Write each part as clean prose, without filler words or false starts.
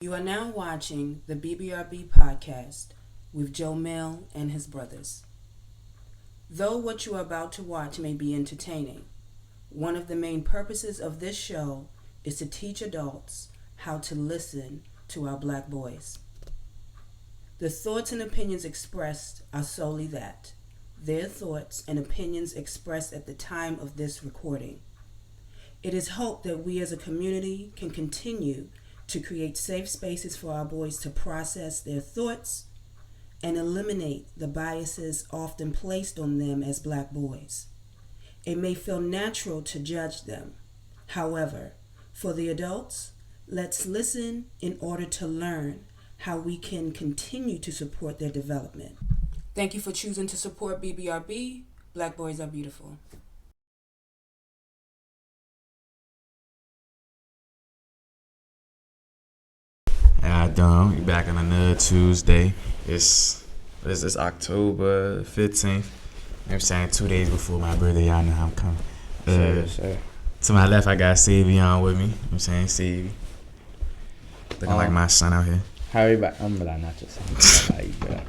You are now watching the BBRB podcast with Jomel and his brothers. Though what you are about to watch may be entertaining, one of the main purposes of this show is to teach adults how to listen to our black boys. The thoughts and opinions expressed are solely that, their thoughts and opinions expressed at the time of this recording. It is hoped that we as a community can continue to create safe spaces for our boys to process their thoughts and eliminate the biases often placed on them as black boys. It may feel natural to judge them. However, for the adults, let's listen in order to learn how we can continue to support their development. Thank you for choosing to support BBRB. Black boys are beautiful. How you doing? We back on another Tuesday. It's October 15th. You know what I'm saying? 2 days before my birthday. Y'all know how I'm coming. Sure. To my left, I got Savion with me. You know what I'm saying? Savy. Looking like my son out here. How everybody? I'm not your son. Like, bro.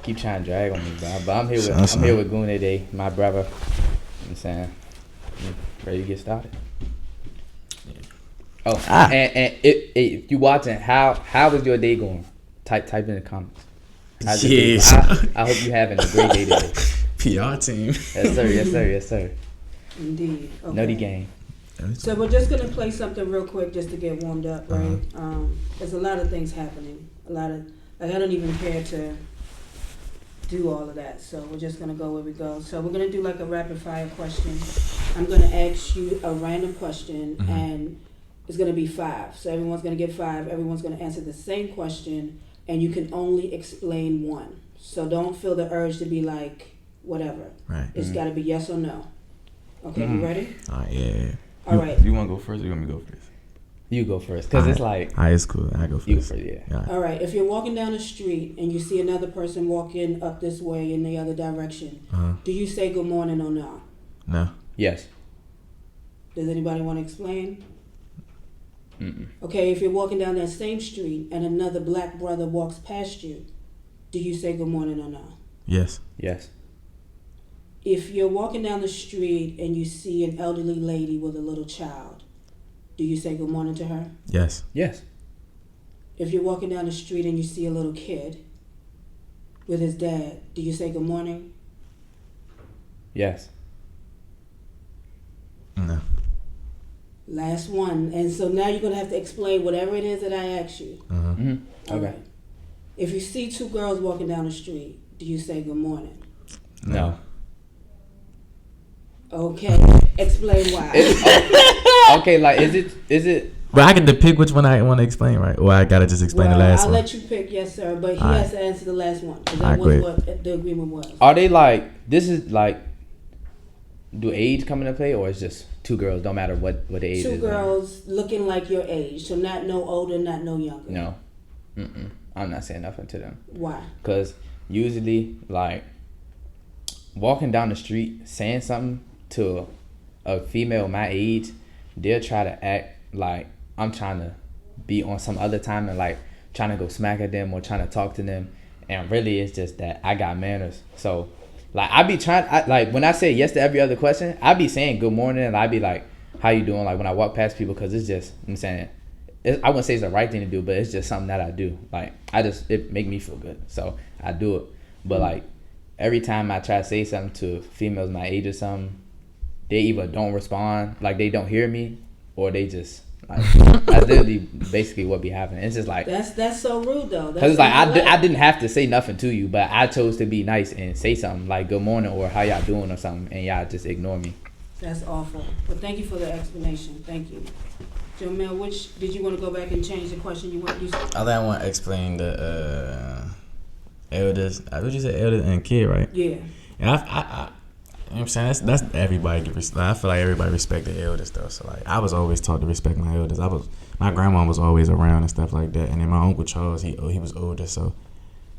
Keep trying to drag on me, bro. But I'm here with Goon today, my brother. You know what I'm saying? Ready to get started. Oh, and if you watching, how was your day going? Type in the comments. How's your day going? I hope you having a great day today. PR team. Yes, sir. Indeed. Okay. Nutty game. So we're just going to play something real quick just to get warmed up, right? There's a lot of things happening. I don't even care to do all of that. So we're just going to go where we go. So we're going to do like a rapid fire question. I'm going to ask you a random question and it's going to be 5. So everyone's going to get 5. Everyone's going to answer the same question and you can only explain one. So don't feel the urge to be like, whatever. Right. It's got to be yes or no. Okay, you ready? Yeah. All right. You want to go first or you want me to go first? You go first, because it's like... All right, it's cool. I go first. You go first, yeah. All right, if you're walking down the street and you see another person walking up this way in the other direction, do you say good morning or no? No. Yes. Does anybody want to explain? Mm-mm. Okay, if you're walking down that same street and another black brother walks past you, do you say good morning or no? Yes. Yes. If you're walking down the street and you see an elderly lady with a little child, do you say good morning to her? Yes. Yes. If you're walking down the street and you see a little kid with his dad, do you say good morning? Yes. No. Last one. And so now you're going to have to explain whatever it is that I asked you. Mm-hmm. All Okay. right. If you see 2 girls walking down the street, do you say good morning? No. Okay. Explain why. Okay, like, is it... But I can pick which one I want to explain, right? Or I got to just explain the last I'll one. let you pick, yes, sir. But he All has right. to answer the last one. Because All that right, was great. what the agreement was. Are they like... This is like... Do age come into play, or it's just 2 girls, don't matter what the age is? 2 girls looking like your age. So not no older, not no younger. No. I'm not saying nothing to them. Why? Because usually, like, walking down the street, saying something to a female my age, they'll try to act like I'm trying to be on some other time and, like, trying to go smack at them or trying to talk to them. And really, it's just that I got manners. So, like, I be trying, like, when I say yes to every other question, I be saying good morning, and I be like, how you doing? Like, when I walk past people, because it's just, I'm saying, I wouldn't say it's the right thing to do, but it's just something that I do. Like, it make me feel good, so I do it. But, like, every time I try to say something to females my age or something, they either don't respond, like they don't hear me, or they just, like, that's literally basically what be happening. It's just like... That's so rude, though. Because it's like, I didn't have to say nothing to you, but I chose to be nice and say something like good morning or how y'all doing or something, and y'all just ignore me. That's awful. But thank you for the explanation. Thank you. Jomel, which did you want to go back and change the question you want? I think I want to explain the elders. I would you say elders and kid, right? Yeah. And I you know what I'm saying? That's everybody. I feel like everybody respect the elders though. So like I was always taught to respect my elders. My grandma was always around and stuff like that. And then my uncle Charles, he was older, so you know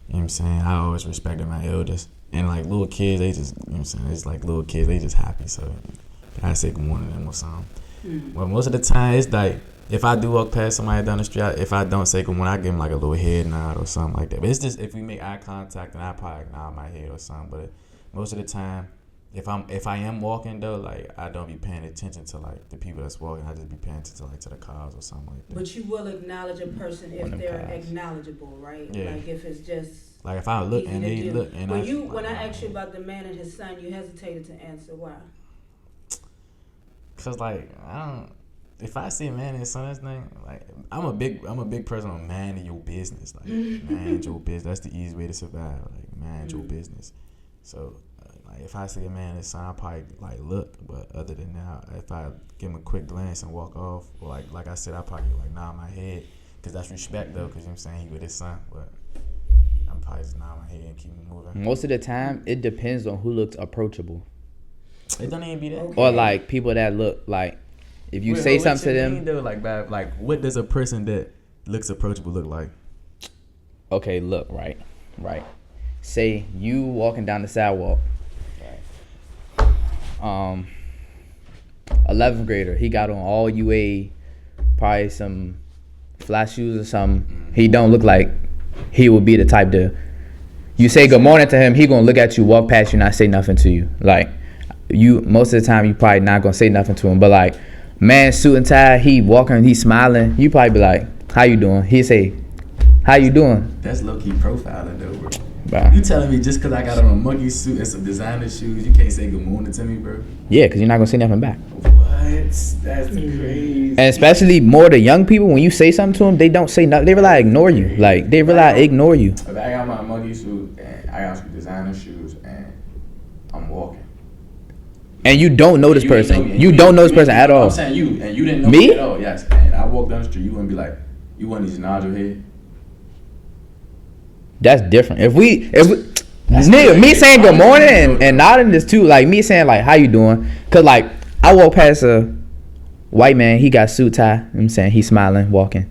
what I'm saying? I always respected my elders. And like little kids, they just you know what I'm saying, it's like little kids, they just happy. So I say good morning to them or something. But most of the time it's like if I do walk past somebody down the street, if I don't say good morning, I give him like a little head nod or something like that. But it's just if we make eye contact, then I probably nod my head or something. But most of the time, if I am walking though, like I don't be paying attention to like the people that's walking. I just be paying attention to the cars or something like that. But you will acknowledge a person if they're acknowledgeable, right? Yeah. Like if it's just like if I look and they look and when I asked you about the man and his son, you hesitated to answer. Why? Cause like I don't. If I see a man and his son, that's name, like I'm a big person on man your business. Like man your business. That's the easiest way to survive. Like man your business. So like if I see a man and his son, I probably like look. But other than that, if I give him a quick glance and walk off, or like I said, I probably like nod my head, cause that's respect though. Cause you know what I'm saying, he with his son. But I'm probably just nod my head and keep moving. Most of the time, it depends on who looks approachable. It don't even be that. Okay. Or like people that look like. If you say something to them, though, like what does a person that looks approachable look like? Okay, look, right. Say you walking down the sidewalk. Right. 11th grader, he got on all UA, probably some flat shoes or something. Mm-hmm. He don't look like he would be the type to. You say good morning to him, he gonna look at you, walk past you, not say nothing to you. Like you, most of the time, you probably not gonna say nothing to him, but like. Man, suit and tie, he walking, he smiling. You probably be like, "How you doing?" He say, "How you doing?" That's low key profiling though, bro. You telling me just because I got on a monkey suit and some designer shoes, you can't say good morning to me, bro? Yeah, because you're not gonna say nothing back. What? That's crazy. And especially more the young people, when you say something to them, they don't say nothing. They really ignore you. Like they really ignore you. If I got my monkey suit and I got some designer shoes and I'm walking. And you don't know this person. You don't know this person at all. I'm saying you, and you didn't know me at all. Yes, and I walked down the street, you wouldn't be like, you wouldn't just nod your head. That's different. If we nigga, me saying good morning and nodding is too, like me saying like how you doing? Cause like I walk past a white man, he got suit tie. You know what I'm saying he smiling, walking.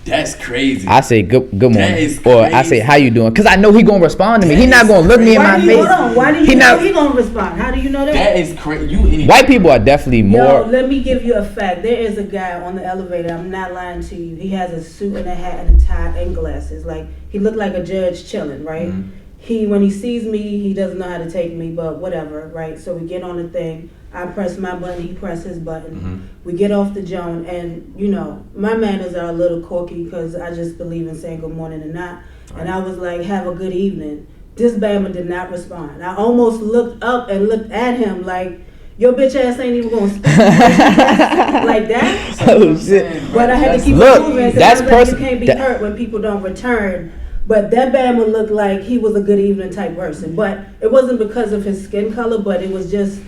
That's crazy. I say good morning, or I say how you doing, cause I know he gonna respond to me. He not gonna look me in my face. Hold on. Why do you know he gonna respond? How do you know that? That is crazy. White people are definitely more. Yo, let me give you a fact. There is a guy on the elevator. I'm not lying to you. He has a suit and a hat and a tie and glasses. Like he looked like a judge chilling, right? Mm-hmm. When he sees me, he doesn't know how to take me, but whatever, right? So we get on the thing. I press my button, he press his button. Mm-hmm. We get off the joint, and you know, my manners are a little quirky because I just believe in saying good morning and not. Right. And I was like, have a good evening. This Bama did not respond. I almost looked up and looked at him like, your bitch ass ain't even gonna speak like that. Oh shit! But I had to keep it moving because you can't be hurt when people don't return. But that Bama looked like he was a good evening type person. But it wasn't because of his skin color, but it was just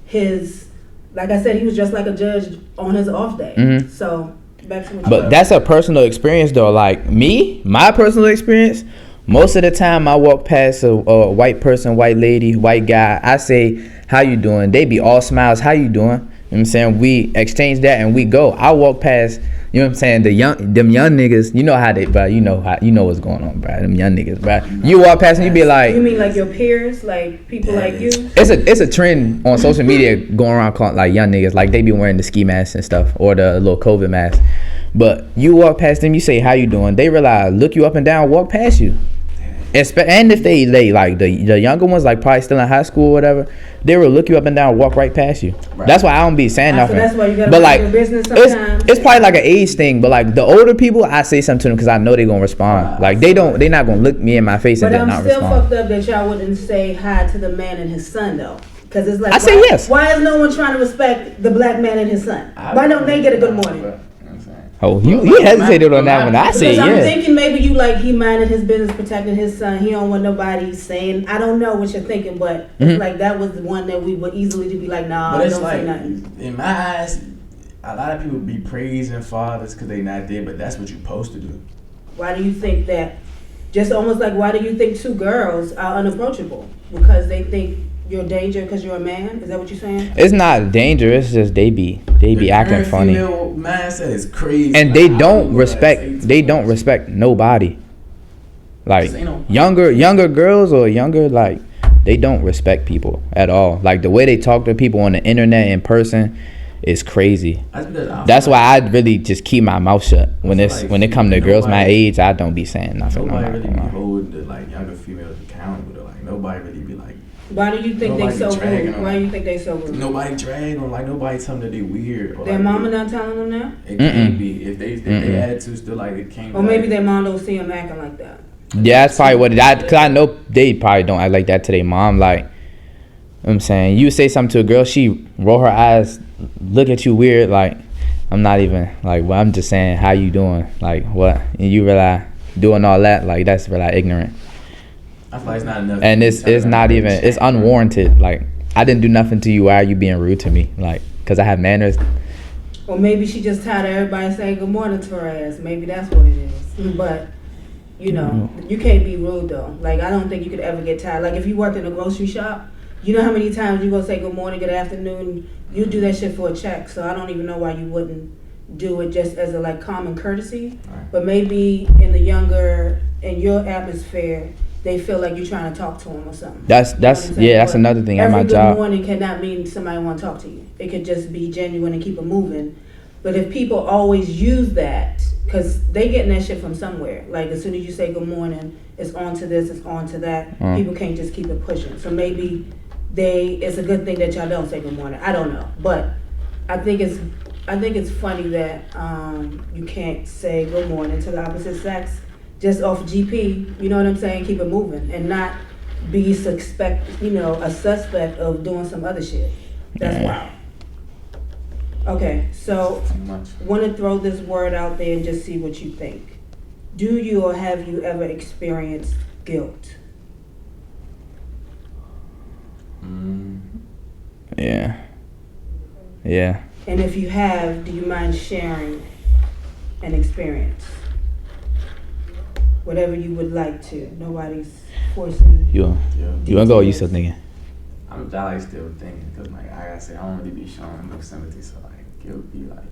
his, like I said, he was just like a judge on his off day. Mm-hmm. So back to what but that's a personal experience though. Like me, my personal experience, most of the time I walk past a white person, white lady, white guy, I say, how you doing? They be all smiles, how you doing? You know what I'm saying? We exchange that and we go. I walk past, you know what I'm saying, them young niggas, you know how they, bro, you know what's going on, bro. Them young niggas, bro. You walk past and you be like, you mean like your peers, like people like you? It's a trend on social media going around calling like young niggas, like they be wearing the ski masks and stuff or the little COVID mask. But you walk past them, you say, how you doing? They realize, look you up and down, walk past you. And if they like the younger ones, like probably still in high school or whatever, they will look you up and down, walk right past you. Right. That's why I don't be saying nothing. So that's why you gotta but like, your business sometimes. It's probably like an age thing. But like the older people, I say something to them because I know they gonna respond. Like they not gonna look me in my face and then not respond. But I'm still fucked up that y'all wouldn't say hi to the man and his son though. Because it's like, I say yes. Why is no one trying to respect the black man and his son? Why don't they get a good morning? Oh, you hesitated on that one. I say I'm yeah. thinking maybe you like he minded his business, protecting his son. He don't want nobody saying. I don't know what you're thinking, but it's like that was the one that we would easily be like, nah, don't say nothing. In my eyes, a lot of people be praising fathers because they not there, but that's what you're supposed to do. Why do you think that? Just almost like, why do you think two girls are unapproachable? Because they think you're a danger because you're a man? Is that what you're saying? It's not danger. It's just they be acting funny. Mindset is crazy. And they don't respect nobody. Like younger girls or younger, like they don't respect people at all. Like the way they talk to people on the internet in person, is crazy. That's That's why I really just keep my mouth shut when it come to girls my age. I don't be saying nothing. Nobody really be holding the like younger females accountable. Like nobody really be like. Why do you think they so rude? Why do you think they so rude? Nobody drag them. Like nobody tell them that they weird. Or their like, mama not telling them that? It can't be if they attitude still like it can't. Or maybe their mom don't see them acting like that. Yeah, that's probably what it is. Because I know they probably don't act like that to their mom. Like, you know what I'm saying, you say something to a girl, she roll her eyes, look at you weird. Like, I'm not even, like, well, I'm just saying, how you doing? Like, what? And you realize doing all that, like, that's really ignorant. I feel like it's not enough. And it's not even, it's unwarranted. Like, I didn't do nothing to you. Why are you being rude to me? Like, because I have manners. Or maybe she just tired of everybody saying good morning to her ass. Maybe that's what it is. But, you know, you can't be rude, though. Like, I don't think you could ever get tired. Like, if you worked in a grocery shop, you know how many times you gonna say good morning, good afternoon? You do that shit for a check. So I don't even know why you wouldn't do it just as a, like, common courtesy. Right. But maybe in your atmosphere, they feel like you're trying to talk to them or something. That's another thing at my job. Every good morning cannot mean somebody want to talk to you. It could just be genuine and keep it moving. But if people always use that, because they getting that shit from somewhere. Like, as soon as you say good morning, it's on to this, it's on to that. People can't just keep it pushing. So maybe it's a good thing that y'all don't say good morning. I don't know. But I think it's funny that you can't say good morning to the opposite sex just off GP, you know what I'm saying? Keep it moving and not be a suspect of doing some other shit. That's wild. Okay, so want to throw this word out there and just see what you think. Do you or have you ever experienced guilt? Yeah. Yeah. And if you have, do you mind sharing an experience? Whatever you would like to. Nobody's forcing you. You want to go or you still thinking? I'm like still thinking because like I said, I don't really be showing no sympathy. So like guilt be like,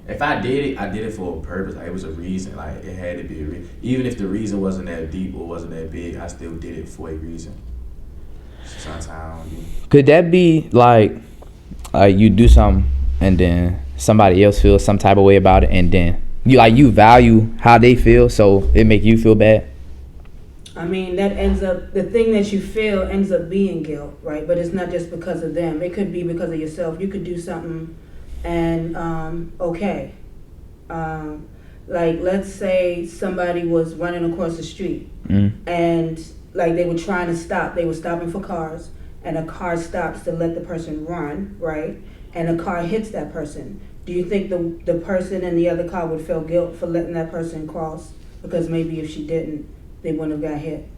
if I did it for a purpose. Like it was a reason. Like it had to be a reason. Even if the reason wasn't that deep or wasn't that big, I still did it for a reason. Sometimes. Could that be like you do something and then somebody else feels some type of way about it and then you value how they feel, so it make you feel bad? I mean, that ends up, the thing that you feel ends up being guilt, right? But it's not just because of them. It could be because of yourself. You could do something and, like let's say somebody was running across the street and like they were trying to stop. They were stopping for cars and a car stops to let the person run, right? And a car hits that person. Do you think the person in the other car would feel guilt for letting that person cross? Because maybe if she didn't, they wouldn't have got hit.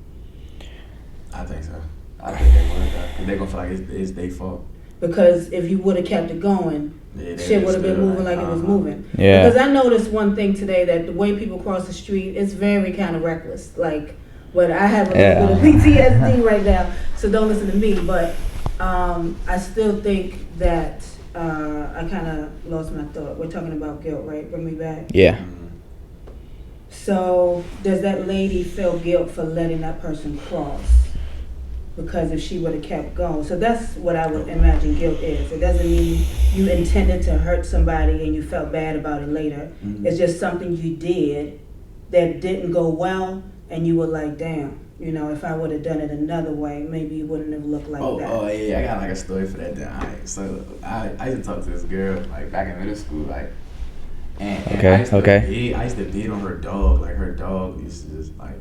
I think so. I think they would have. They're going to feel like it's their fault. Because if you would have kept it going, shit would have been moving like it was moving. Yeah. Because I noticed one thing today, that the way people cross the street, it's very kind of reckless. Like, but I have a little bit of PTSD right now, so don't listen to me. But I still think that I kind of lost my thought. We're talking about guilt, right? Bring me back. Yeah. So does that lady feel guilt for letting that person cross? Because if she would have kept going. So that's what I would imagine guilt is. It doesn't mean you intended to hurt somebody and you felt bad about it later. It's just something you did that didn't go well and you were like, damn, if I would have done it another way, maybe it wouldn't have looked like that. Oh yeah, I got like a story for that. Alright, so I used to talk to this girl like back in middle school, like, and I used to beat on her dog. Like her dog used to just like,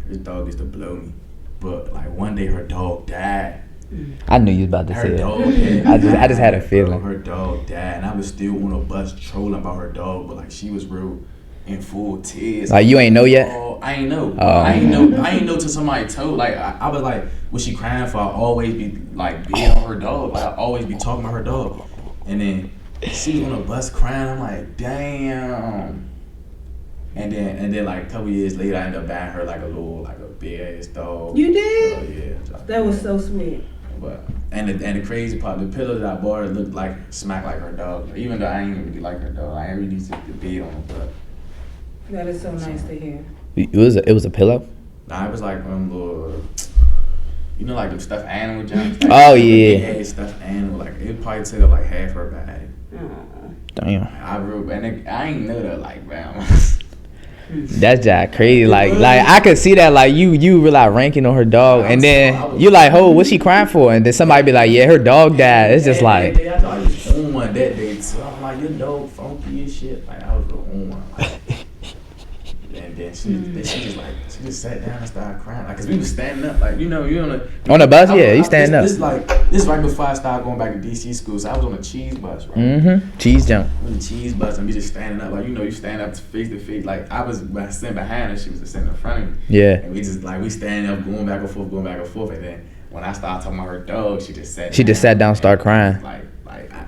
his dog used to blow me, but like one day her dog died. I knew you was about to say that. I just had a feeling. Her dog died, and I was still on a bus trolling about her dog, but like she was real in full tears. Like you ain't know yet? I ain't know. I ain't know till somebody told. Like I was like, was she crying for? I always be like being on her dog. Like I always be talking about her dog. And then she was on a bus crying. I'm like, damn. And then like a couple years later, I ended up buying her like a big ass dog. You did? Yeah. That was so sweet. But and the crazy part, the pillow that I bought her looked like smacked like her dog. Even though I ain't really like her dog, I ain't really used to beat on her, but. That is so nice to hear. It was a pillow? Nah, it was like little. You know, like them stuffed animal jumps. Oh, yeah. Big stuffed animal. Like it probably took up like half her bag. Damn. I ain't know that. Like, man. That's just crazy. Like I could see that. Like you were like ranking on her dog, and then you like, oh, what's she crying for? And then somebody be like, yeah, her dog died. It's just like. That day, I was on one that day too. I'm like, your dog funky as shit. Like I was on one. And then she just sat down and started crying. Like, cause we was standing up. Like, you on the bus, yeah, you standing up. This right before I started going back to DC school. So I was on a cheese bus, right? Mm-hmm. Cheese jump. On the cheese bus, and we just standing up. Like, you stand up face to face. Like I was sitting behind her, she was sitting in front of me. Yeah. And we just we standing up, going back and forth. And then when I started talking about her dog, she just sat. She just sat down, and started crying.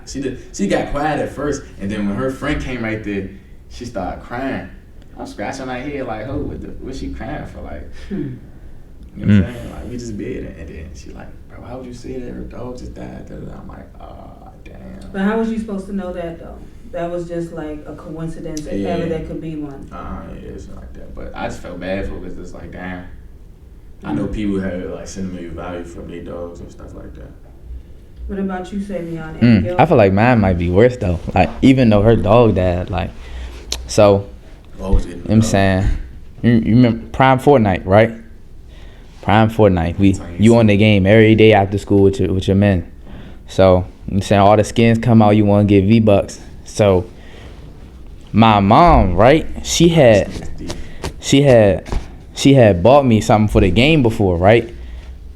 She got quiet at first, and then when her friend came right there, she started crying. I'm scratching my head like, oh, what's she crying for? Like, you know what I'm saying? Like, we just bid it. And then she like, bro, how would you say that her dog just died? I'm like, oh, damn. But how was you supposed to know that, though? That was just like a coincidence, if ever there could be one. Yeah, it's like that. But I just felt bad for it because it's like, damn. I know people have like sentimental value for their dogs and stuff like that. What about you, Savion? I feel like mine might be worse, though. Like, even though her dog died, like, so. You know what I'm saying? You remember Prime Fortnite, right? Prime Fortnite. You on the game every day after school with your men. So, I'm saying all the skins come out, you want to get V-Bucks. So, my mom, right? She had bought me something for the game before, right?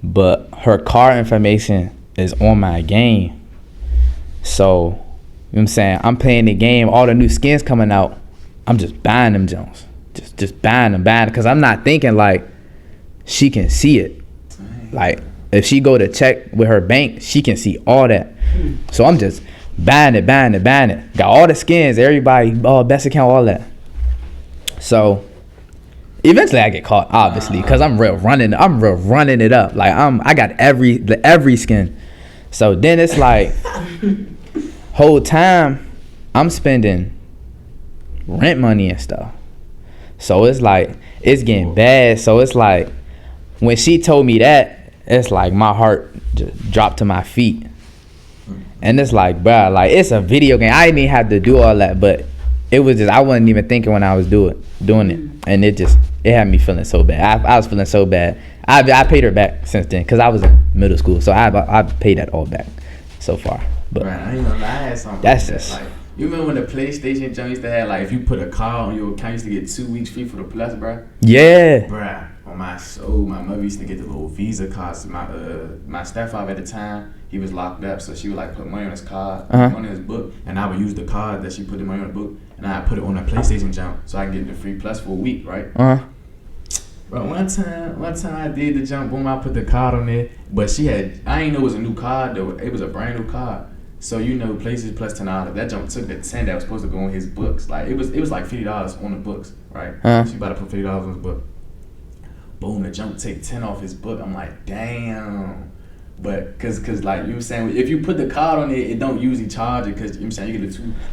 But her card information is on my game. So, you know what I'm saying? I'm playing the game, all the new skins coming out. I'm just buying them Jones. Just buying them, because I'm not thinking like she can see it. Like if she go to check with her bank, she can see all that. So I'm just buying it. Got all the skins, everybody, best account, all that. So eventually I get caught, obviously, because I'm real running it up. Like I got every skin. So then it's like whole time I'm spending rent money and stuff. So it's like it's getting bad. So it's like when she told me that, it's like my heart just dropped to my feet. And it's like, bruh, like it's a video game. I didn't even have to do all that, but it was just I wasn't even thinking when I was doing it. And it had me feeling so bad. I was feeling so bad. I paid her back since then because I was in middle school. So I paid that all back so far. But man, I ain't gonna lie, I had something that's like just that. Like, you remember when the PlayStation junk used to have, like, if you put a card on your account, you used to get 2 weeks free for the Plus, bruh? Yeah. Bruh, on my soul, my mother used to get the little Visa cards. My stepfather at the time, he was locked up, so she would, like, put money on his card, money in his book, and I would use the card that she put the money on the book, and I put it on the PlayStation jump so I can get the free Plus for a week, right? Bro, one time I did the jump, boom, I put the card on there, but I didn't know it was a new card, though. It was a brand new card. So PlayStation Plus $10. That jump took the 10 that was supposed to go on his books. Like it was like $50 on the books, right? She about to put $50 on his book. Boom, the jump take 10 off his book. I'm like, damn. But cause like you were saying, if you put the card on it don't usually charge it because you know what I'm saying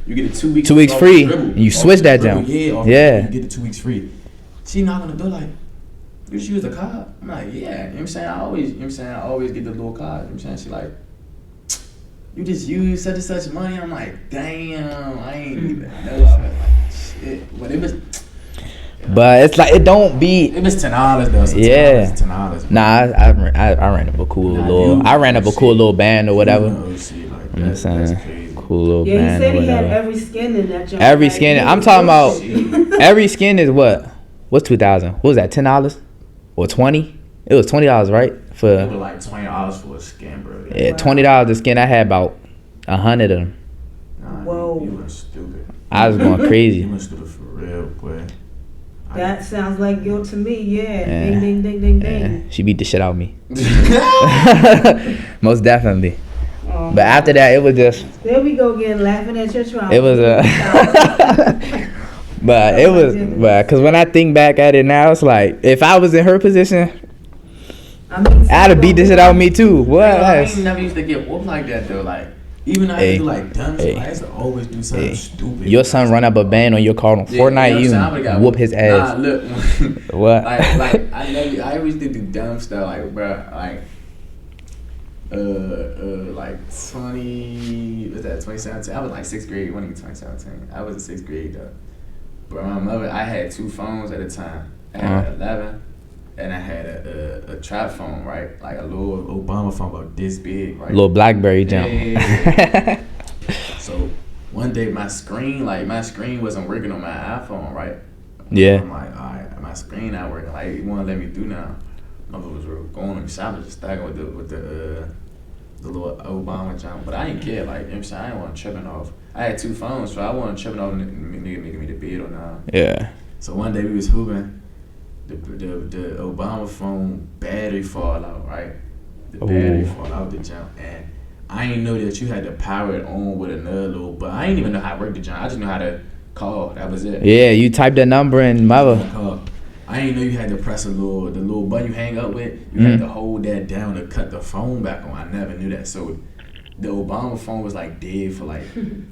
you get a 2 weeks. 2 weeks free. And you switch that jump. Yeah. You get the 2 weeks free. She knocked on the door like, you should use the card. I'm like, yeah. You know what I'm saying? I always get the little card. You know what I'm saying? She like, you just use such and such money. I'm like, damn, I ain't even know. I was like, shit. But it was. But it's like it don't be. It was $10 though. So yeah. $10. Nah, I ran up a cool little band or whatever. I'm saying cool little band. Yeah, he said he had every skin in that jump. Every skin. I'm talking about every skin is what? What's 2000? What was that? $10 or 20? It was $20, right? It was like $20 for a skin, bro. Yeah, $20 a skin. I had about 100 of them. Nah, whoa. You went stupid. I was going crazy. You went stupid for real, boy. That sounds like guilt to me, yeah. Ding, ding, ding, ding, ding. She beat the shit out of me. Most definitely. Oh, but after that, it was just... There we go again, laughing at your trauma. It was but it was... Because when I think back at it now, it's like, if I was in her position... I'd have beat this shit out of me too. What? I ain't never used to get whooped like that though. Like even I used to do like dumb shit. I used to always do something stupid. Your son run up a band on your car on Fortnite, you whoop his ass. Nah, look. What? Like I always did the dumb stuff. Like bro, like like 2017. I was like 6th grade when in 2017. I was in 6th grade though. But my mother, I had 2 phones at a time. I had an 11, and I had a trap phone, right? Like a little Obama phone about this big, right? Little BlackBerry jump. Yeah. So one day my screen wasn't working on my iPhone, right? Yeah. I'm like, all right, my screen not working. Like, it won't let me through now. Mother was going on me, so I was just stuck with the little Obama jump. But I didn't care. Like, you know what I'm saying? I didn't want to tripping off. I had 2 phones, so I wasn't tripping off nigga making me the bid or now. Yeah. So one day we was hooping. The Obama phone battery fall out, right? The battery fall out the jump, and I didn't know that you had to power it on with another little. But I didn't even know how to work the jump. I just knew how to call. That was it. Yeah, you typed the number in mother. I didn't know you had to press the little button you hang up with. You had to hold that down to cut the phone back on. I never knew that. So the Obama phone was like dead for like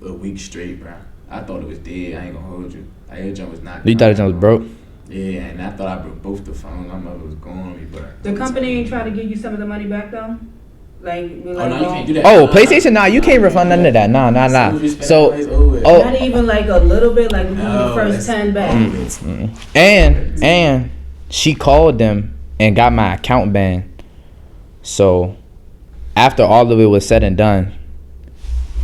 a week straight, bro. I thought it was dead. I ain't gonna hold you. Like, that jump was not. You thought the jump was broke? Yeah, and I thought I broke both the phones. My mother was going on me, but The company ain't trying to give you some of the money back though. Like, oh no, you can't do that. Oh, PlayStation, nah, you can't refund none of that. Nah. So, not even like a little bit, like we give you the first 10 back. And she called them and got my account banned. So, after all of it was said and done,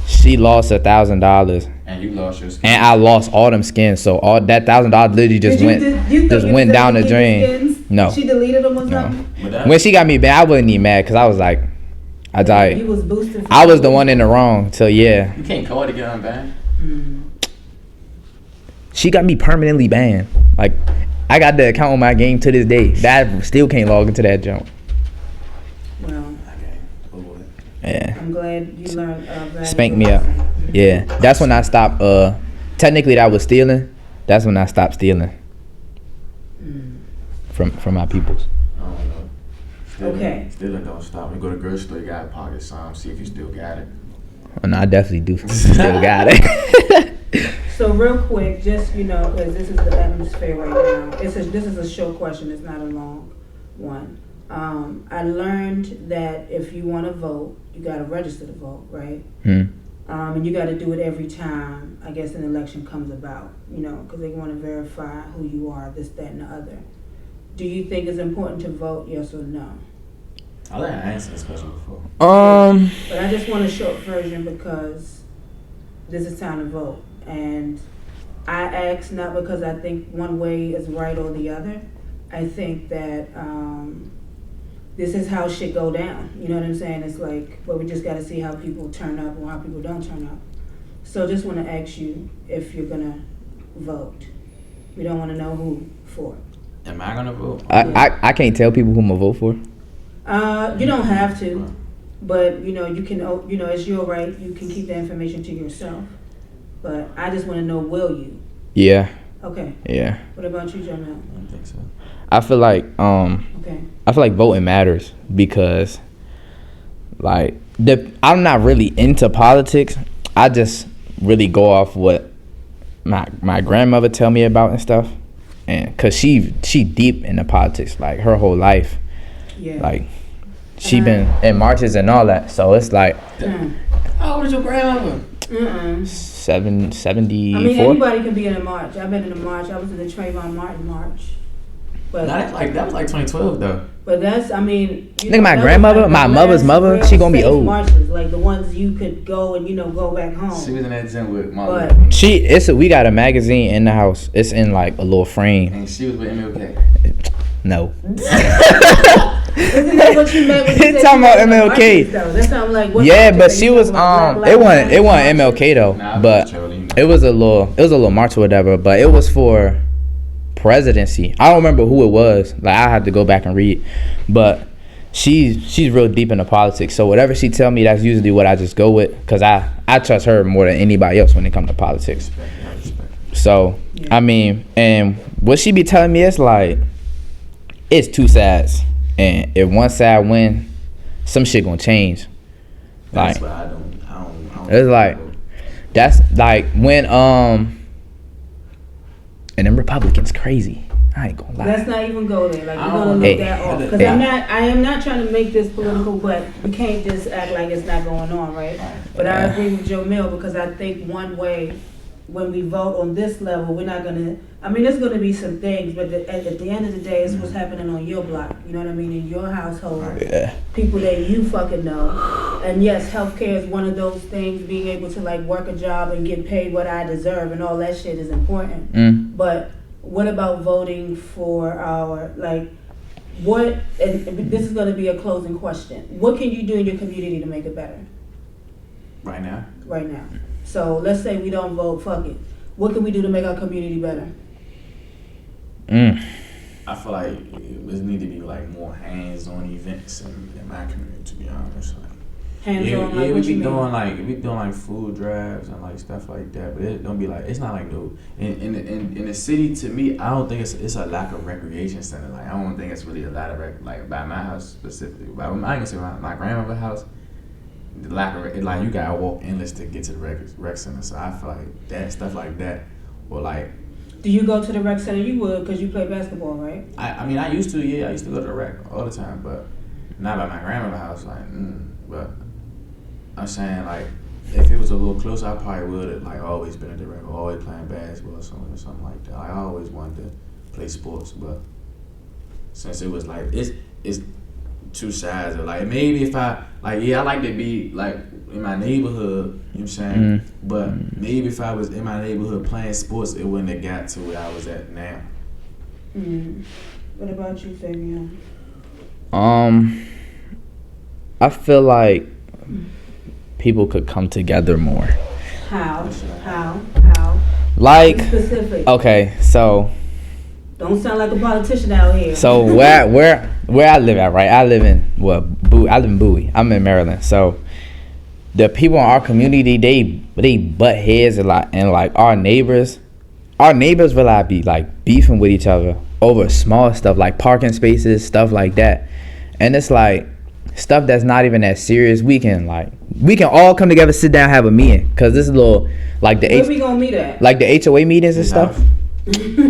she lost $1,000. And you lost your skin. And I lost all them skins. So all that $1,000 literally just went down the drain. No. She deleted them or something? No. When she got me banned, I wasn't even mad because I was like, you was boosted. I was the one in the wrong. So yeah. You can't call to get unbanned. She got me permanently banned. Like, I got the account on my game to this day. That still can't log into that jump. Well, yeah. I'm glad you learned. Spank me up. Yeah, that's when I stopped. Technically, that was stealing. That's when I stopped stealing from my peoples. I don't know. Stealing don't stop. You go to the grocery store, you gotta pocket some. See if you still got it. Oh, no, I definitely do. Still got it. So real quick, just because this is the atmosphere right now. This is a short question. It's not a long one. I learned that if you want to vote, you got to register to vote, right? And you got to do it every time, I guess, an election comes about, because they want to verify who you are, this, that, and the other. Do you think it's important to vote, yes or no? I think I answered this question before. But I just want a short version because this is time to vote. And I ask not because I think one way is right or the other. I think that this is how shit go down. You know what I'm saying? It's like, but we just got to see how people turn up or how people don't turn up. So just want to ask you if you're going to vote. We don't want to know who for. Am I going to vote? I can't tell people who I'm going to vote for. You don't have to, but you can, it's your right. You can keep the information to yourself. But I just want to know, will you? Yeah. Okay. Yeah. What about you, Jomel? I don't think so. I feel like okay. I feel like voting matters because like I'm not really into politics. I just really go off what my grandmother tell me about and stuff, and cause she deep into politics like her whole life. Yeah. Like she been in marches and all that, so it's like. How old is your grandmother? 74. I mean, anybody can be in a march. I've been in a march. I was in the Trayvon Martin march. But that was like 2012 though. But that's, I mean, think my grandmother, my mother's mother, she gonna be old. Marches, like the ones you could go and go back home. She was in that gym with mom. We got a magazine in the house. It's in like a little frame. And she was with MLK. No. Isn't that what you meant when you said talking about MLK? That sounds like yeah, but she was it wasn't MLK though, but it was a little march or whatever. But it was for presidency. I don't remember who it was. Like I had to go back and read, but she's real deep into politics. So whatever she tell me, that's usually what I just go with because I trust her more than anybody else when it comes to politics. So I mean, and what she be telling me is like, it's 2 sides. And if one side win, some shit gonna change. Like, that's why I don't it's like, that's like when and them Republicans crazy. I ain't gonna lie. Let's not even go there. Like, we're gonna leave that off. Because I am not trying to make this political, but we can't just act like it's not going on, right? But I agree with Jomel, because I think one way, when we vote on this level, we're not gonna, I mean, there's gonna be some things, but at the end of the day, it's what's happening on your block, you know what I mean, in your household, people that you fucking know. And yes, healthcare is one of those things, being able to like work a job and get paid what I deserve and all that shit is important. But what about voting for our, like, what, and this is gonna be a closing question, what can you do in your community to make it better? Right now? Right now. So let's say we don't vote, fuck it. What can we do to make our community better? I feel like it need to be like more hands-on events in my community, to be honest. Like, Hands-on, we what be you doing mean? like food drives and like stuff like that, but it don't be like, it's not like no in the city. To me, I don't think it's a lack of recreation center. Like, I don't think it's really a lot of like by my house specifically. But I ain't gonna say my grandmother's house. The lack of like, you gotta walk endless to get to the rec center. So I feel like that stuff like that, or like. Do you go to the rec center? You would, because you play basketball, right? I mean, I used to. Yeah, I used to go to the rec all the time, but not by my grandmother's house. Like, but I'm saying, like, if it was a little closer, I probably would have like always been at the rec, always playing basketball or something like that. Like, I always wanted to play sports, but since it was like it's two sides of like, maybe if I like, I like to be like in my neighborhood, you know what I'm saying? But maybe if I was in my neighborhood playing sports, it wouldn't have got to where I was at now. What about you, Fabian? I feel like people could come together more. How? Like, specific. Okay, so don't sound like a politician out here. So where I live at, right? I live in I live in Bowie. I'm in Maryland. So the people in our community, they butt heads a lot, and like our neighbors will like be like beefing with each other over small stuff like parking spaces, stuff like that. And it's like stuff that's not even that serious. We can all come together, sit down, have a meeting, cause this is a little like the where we gonna meet at? Like the HOA meetings and stuff.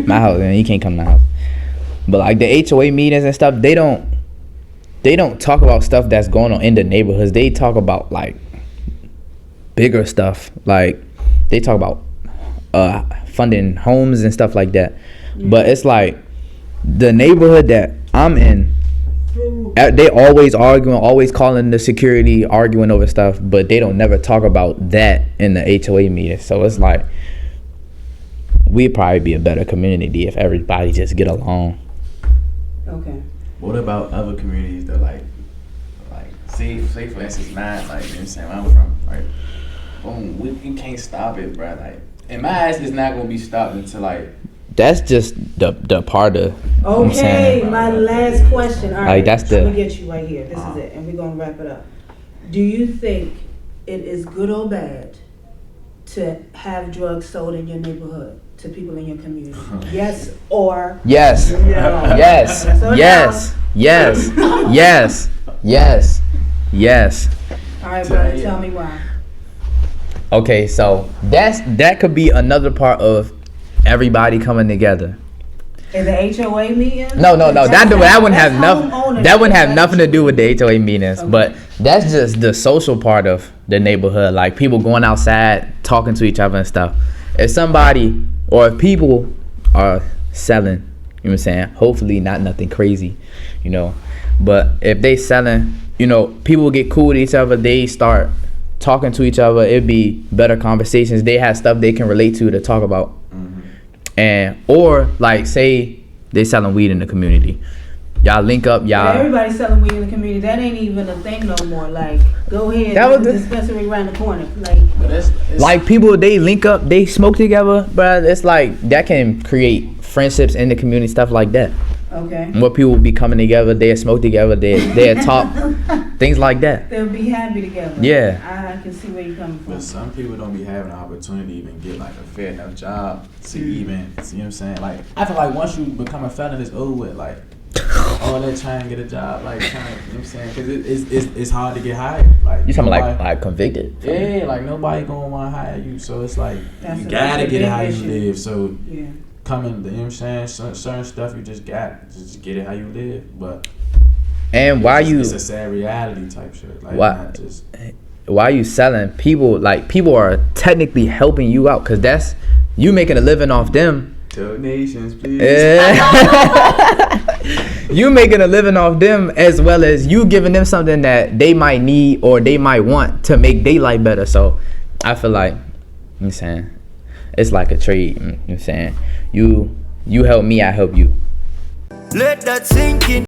My house, and you can't come to my house. But like the HOA meetings and stuff, they don't talk about stuff that's going on in the neighborhoods. They talk about like bigger stuff. Like they talk about funding homes and stuff like that. But it's like the neighborhood that I'm in, they always arguing, always calling the security, arguing over stuff, but they don't never talk about that in the HOA meeting. So it's like, we'd probably be a better community if everybody just get along. Okay. What about other communities that like say for instance mine, like, you know what I'm saying, where I'm from, right? Boom, we can't stop it, bro. Like, in my eyes, it's not gonna be stopped until like. That's just the part of. Okay, my last question. All right, that's I'm gonna get you right here. This is it, and we're gonna wrap it up. Do you think it is good or bad to have drugs sold in your neighborhood to people in your community? Yes or yes. No? Yes. So yes. Yes. Yes. Yes. Yes. All right, brother. Tell me why. Okay, so that could be another part of everybody coming together. In the HOA meeting? No. That wouldn't have nothing to do with the HOA meetings. Okay. But that's just the social part of the neighborhood. Like people going outside, talking to each other and stuff. If somebody or if people are selling, you know what I'm saying? Hopefully not nothing crazy, you know. But if they selling, you know, people get cool with each other. They start talking to each other. It'd be better conversations. They have stuff they can relate to talk about. And or like say they selling weed in the community, y'all link up, y'all. Everybody's selling weed in the community. That ain't even a thing no more. Like, go ahead, there's a dispensary around the corner. Like, it's like people, they link up, they smoke together, but it's like that can create friendships in the community, stuff like that. Okay. More people be coming together, they'll smoke together, they'll talk, things like that. They'll be happy together. Yeah. I can see where you're coming from. But some people don't be having the opportunity to even get like a fair enough job to even, you know what I'm saying? Like, I feel like once you become a felon, it's over with. Like, all that trying to get a job, like, trying, you know what I'm saying? Because it's hard to get hired. Like, you talking like convicted? Yeah, like nobody gonna want to hire you. So it's like, That's you gotta get how you issue. live. So yeah. coming, you know what I'm saying? Certain stuff you just get it how you live. But and it's a sad reality type shit. Like, why? just, Why you selling? People are technically helping you out, because that's you making a living off them. Donations, please. You making a living off them, as well as you giving them something that they might need or they might want to make their life better. So I feel like, you know what I'm saying, it's like a trade. You know what I'm saying, you help me, I help you. Let that sink in.